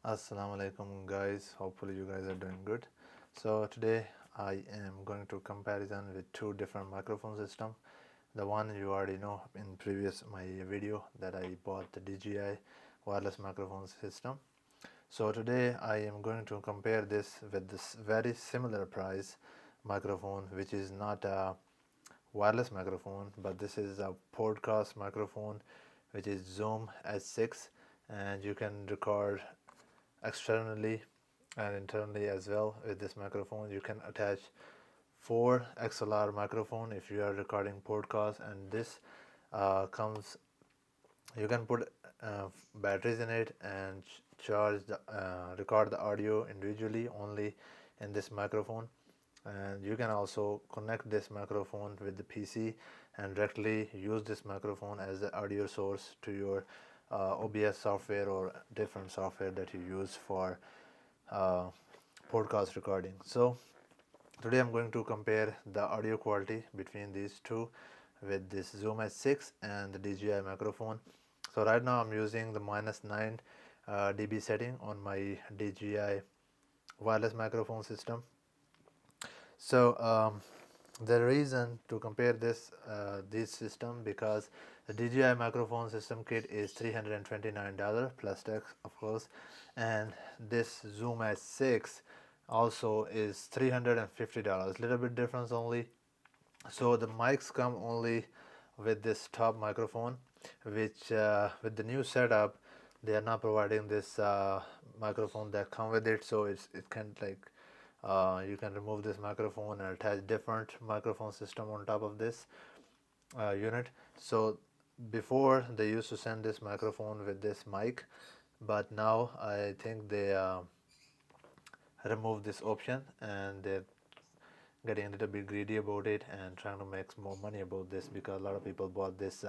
Assalamu alaikum guys, hopefully you guys are doing good. So today I am going to comparison with two different microphone system. The one you already know in previous my video that I bought the DJI wireless microphone system. So today I am going to compare this with this very similar price microphone, which is not a wireless microphone, but this is a podcast microphone, which is Zoom S6, and you can record externally and internally as well. With this microphone you can attach 4 XLR microphone if you are recording podcast, and this comes, you can put batteries in it and charge the record the audio individually only in this microphone. And you can also connect this microphone with the PC and directly use this microphone as the audio source to your OBS software or different software that you use for podcast recording. So today I'm going to compare the audio quality between these two with this Zoom S6 and the DJI microphone. So right now I'm using the -9 dB setting on my DJI wireless microphone system. So the reason to compare this system, because the DJI microphone system kit is $329 plus tax of course, and this Zoom S6 also is $350, little bit difference only. So the mics come only with this top microphone, which with the new setup they are not providing this microphone that come with it. So it can like you can remove this microphone and attach different microphone system on top of this unit. So before they used to send this microphone with this mic, but now I think they remove this option, and they're getting a little bit greedy about it and trying to make more money about this, because a lot of people bought this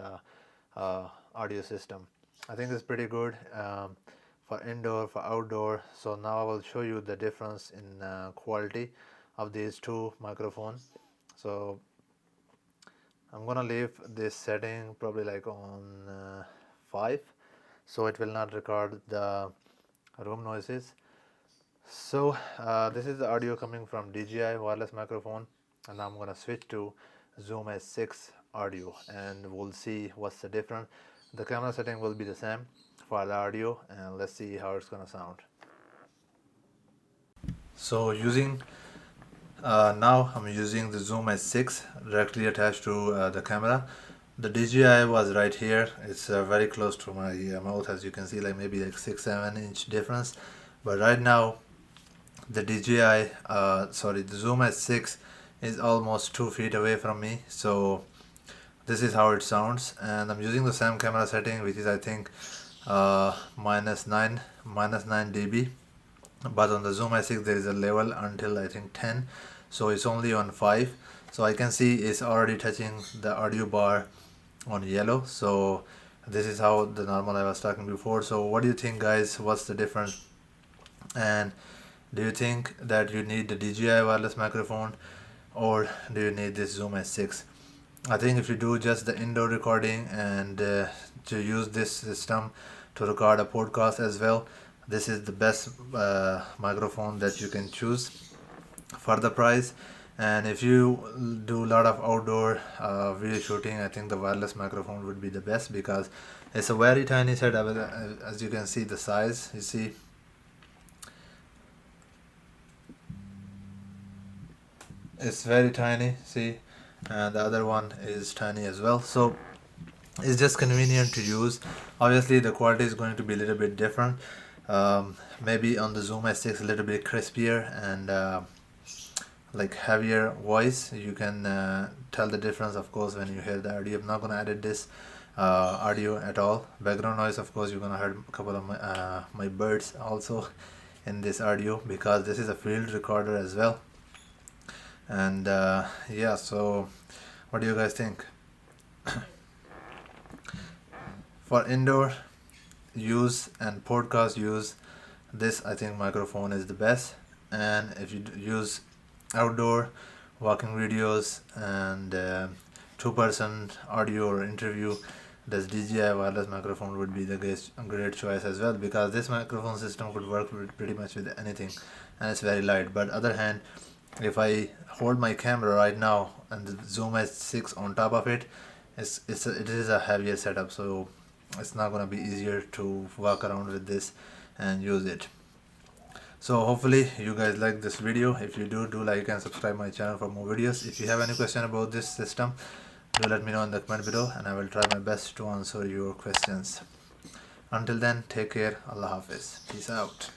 audio system. I think it's pretty good for indoor, for outdoor. So now I will show you the difference in quality of these two microphones. So I'm gonna leave this setting probably like on 5, so it will not record the room noises. So this is the audio coming from DJI wireless microphone, and I'm gonna switch to Zoom S6 audio and we'll see what's the difference. The camera setting will be the same for the audio, and let's see how it's gonna sound. So using now I'm using the Zoom S6 directly attached to the camera. The DJI was right here. It's very close to my mouth, as you can see, like maybe like 6-7 inch difference. But right now the DJI the Zoom S6 is almost 2 feet away from me. So this is how it sounds, and I'm using the same camera setting, which is I think -9 dB, but on the Zoom S6 there is a level until I think 10, so it's only on 5. So I can see it's already touching the audio bar on yellow. So this is how the normal I was talking before. So what do you think, guys? What's the difference? And do you think that you need the DJI wireless microphone, or do you need this Zoom S6? I think if you do just the indoor recording and to use this system to record a podcast as well, this is the best microphone that you can choose for the price. And if you do a lot of outdoor video shooting, I think the wireless microphone would be the best, because it's a very tiny setup. As you can see the size, you see it's very tiny, see, and the other one is tiny as well. So it's just convenient to use. Obviously the quality is going to be a little bit different. Maybe on the Zoom S6 a little bit crispier and like heavier voice. You can tell the difference of course when you hear the audio. I'm not gonna edit this audio at all. Background noise, of course you're gonna hear a couple of my birds also in this audio, because this is a field recorder as well. And yeah, so what do you guys think? For indoor use and podcast use, this I think microphone is the best. And if you use outdoor walking videos and 2-person audio or interview, this DJI wireless microphone would be the great choice as well, because this microphone system could work with pretty much with anything, and it's very light. But other hand, if I hold my camera right now and the zoom S6 on top of it, it is a heavier setup, so it's not gonna be easier to walk around with this and use it. So hopefully you guys like this video. If you do like and subscribe my channel for more videos. If you have any question about this system, do let me know in the comment below, and I will try my best to answer your questions. Until then, take care. Allah Hafiz. Peace out.